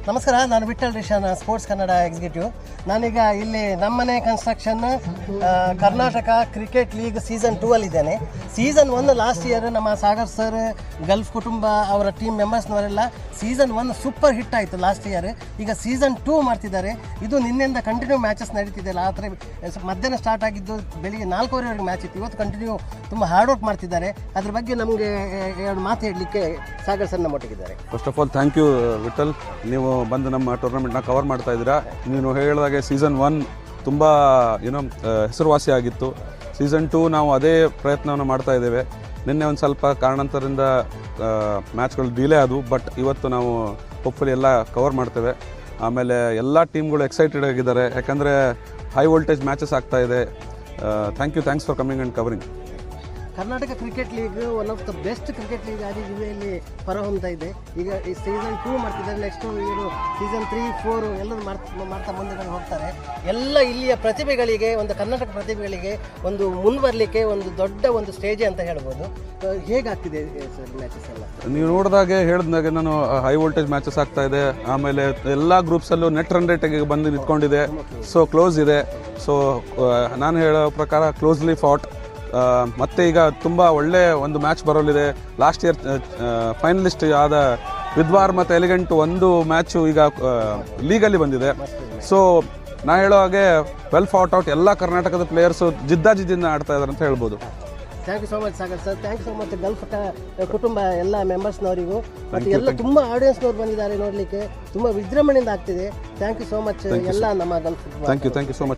ನಮಸ್ಕಾರ, ನಾನು Vitthal Rishan, sports Kannada executive. ನಾನೀಗ ಇಲ್ಲಿ ನಮ್ಮನೆ construction Karnataka cricket league season 2 ಅಲ್ಲಿದ್ದೇನೆ. ಸೀಸನ್ 1 ಲಾಸ್ಟ್ ಇಯರ್ ನಮ್ಮ ಸಾಗರ್ ಸರ್, ಗಲ್ಫ್ ಕುಟುಂಬ ಅವರ ಟೀಮ್ ಮೆಂಬರ್ಸ್ನವರೆಲ್ಲ ಸೀಸನ್ 1 ಸೂಪರ್ ಹಿಟ್ ಆಯಿತು ಲಾಸ್ಟ್ ಇಯರ್. ಈಗ ಸೀಸನ್ 2 ಮಾಡ್ತಿದ್ದಾರೆ. ಇದು ನಿನ್ನೆಯಿಂದ ಕಂಟಿನ್ಯೂ ಮ್ಯಾಚಸ್ ನಡೀತಿದೆ. ರಾತ್ರಿ ಮಧ್ಯಾಹ್ನ ಸ್ಟಾರ್ಟ್ ಆಗಿದ್ದು ಬೆಳಿಗ್ಗೆ 4:15ವರೆಗೆ ಮ್ಯಾಚ್ ಇತ್ತು. ಇವತ್ತು ಕಂಟಿನ್ಯೂ ತುಂಬ ಹಾರ್ಡ್ ವರ್ಕ್ ಮಾಡ್ತಿದ್ದಾರೆ. ಅದ್ರ ಬಗ್ಗೆ ನಮಗೆ ಎರಡು ಮಾತು ಹೇಳಲಿಕ್ಕೆ ಸಾಗರ್ ಸರ್ ನಮ್ಮೊಟ್ಟಿಗಿದ್ದಾರೆ. First of all thank you Vitthal, ನೀವು ಬಂದು ನಮ್ಮ ಟೂರ್ನಮೆಂಟ್ನ ಕವರ್ ಮಾಡ್ತಾ ಇದ್ದೀರಾ. ನೀನು ಹೇಳಿದಾಗೆ ಸೀಸನ್ 1 ತುಂಬ ಹೆಸರುವಾಸಿಯಾಗಿತ್ತು. ಸೀಸನ್ 2 ನಾವು ಅದೇ ಪ್ರಯತ್ನವನ್ನು ಮಾಡ್ತಾ ಇದ್ದೇವೆ. ನಿನ್ನೆ ಒಂದು ಸ್ವಲ್ಪ ಕಾರಣಾಂತರದಿಂದ ಮ್ಯಾಚ್ಗಳು ಡಿಲೇ ಆದವು, ಬಟ್ ಇವತ್ತು ನಾವು ಹೋಪ್ಫುಲಿ ಎಲ್ಲ ಕವರ್ ಮಾಡ್ತೇವೆ. ಆಮೇಲೆ ಎಲ್ಲ ಟೀಮ್ಗಳು ಎಕ್ಸೈಟೆಡ್ ಆಗಿದ್ದಾರೆ, ಯಾಕಂದರೆ ಹೈ ವೋಲ್ಟೇಜ್ ಮ್ಯಾಚಸ್ ಆಗ್ತಾ ಇದೆ. Thanks for coming and covering. Karnataka cricket league one of the best cricket league ಆಗಿ ಜಿಲ್ಲೆಯಲ್ಲಿ ಹೊರಹೊಮ್ತಾ ಇದೆ. ಈಗ ಈ ಸೀಸನ್ 2 ಮಾಡ್ತಿದ್ದಾರೆ. ನೆಕ್ಸ್ಟ್ ಇವರು ಸೀಸನ್ 3, 4 ಎಲ್ಲರೂ ಮಾಡ್ತಾ ಮುಂದೆ ಹೋಗ್ತಾರೆ. ಎಲ್ಲ ಇಲ್ಲಿಯ ಪ್ರತಿಭೆಗಳಿಗೆ, ಒಂದು ಕರ್ನಾಟಕ ಪ್ರತಿಭೆಗಳಿಗೆ ಒಂದು ಮುಂಬರಲಿಕ್ಕೆ ಒಂದು ದೊಡ್ಡ ಒಂದು ಸ್ಟೇಜ್ ಅಂತ ಹೇಳ್ಬೋದು. ಹೇಗಾಗ್ತಿದೆ ಸರ್ ಮ್ಯಾಚಸ್ ಎಲ್ಲ? ನೀವು ನೋಡಿದಾಗೆ ಹೇಳಿದಾಗೆ ನಾನು ಹೈ ವೋಲ್ಟೇಜ್ ಮ್ಯಾಚಸ್ ಆಗ್ತಾ ಇದೆ. ಆಮೇಲೆ ಎಲ್ಲ ಗ್ರೂಪ್ಸಲ್ಲೂ ನೆಟ್ ರನ್ ರೇಟಿಗೆ ಬಂದು ನಿಂತ್ಕೊಂಡಿದೆ. ಸೊ ಕ್ಲೋಸ್ ಇದೆ. ಸೊ ನಾನು ಹೇಳೋ ಪ್ರಕಾರ ಕ್ಲೋಸ್ಲಿ ಫಾಟ್. ಮತ್ತೆ ಈಗ ತುಂಬ ಒಳ್ಳೆ ಒಂದು ಮ್ಯಾಚ್ ಬರೋಲಿದೆ. ಲಾಸ್ಟ್ ಇಯರ್ ಫೈನಲಿಸ್ಟ್ ಆದ ವಿದ್ವಾರ್ ಮತ್ತು ಎಲಿಗೆಂಟ್ ಒಂದು ಮ್ಯಾಚು ಈಗ ಲೀಗಲ್ಲಿ ಬಂದಿದೆ. ಸೊ ನಾ ಹೇಳೋ ಹಾಗೆ ವೆಲ್ ಫಾಟ್ ಔಟ್. ಎಲ್ಲ ಕರ್ನಾಟಕದ ಪ್ಲೇಯರ್ಸು ಜಿದ್ದಾಜಿದ್ದಿಂದ ಆಡ್ತಾ ಇದ್ದಾರೆ ಅಂತ ಹೇಳ್ಬೋದು. Thank you so much Sagar sir. Thank you so much Gulf ಕುಟುಂಬ ಎಲ್ಲ ಮೆಂಬರ್ಸ್ನವರಿಗೂ. ಮತ್ತು ಎಲ್ಲ ತುಂಬ ಆಡಿಯನ್ಸ್ನವ್ರು ಬಂದಿದ್ದಾರೆ ನೋಡಲಿಕ್ಕೆ. ತುಂಬ ವಿಜೃಂಭಣೆಯಿಂದ ಆಗ್ತಿದೆ. ಥ್ಯಾಂಕ್ ಯು ಸೋ ಮಚ್ ಎಲ್ಲ ನಮ್ಮ Gulf. Thank you so much.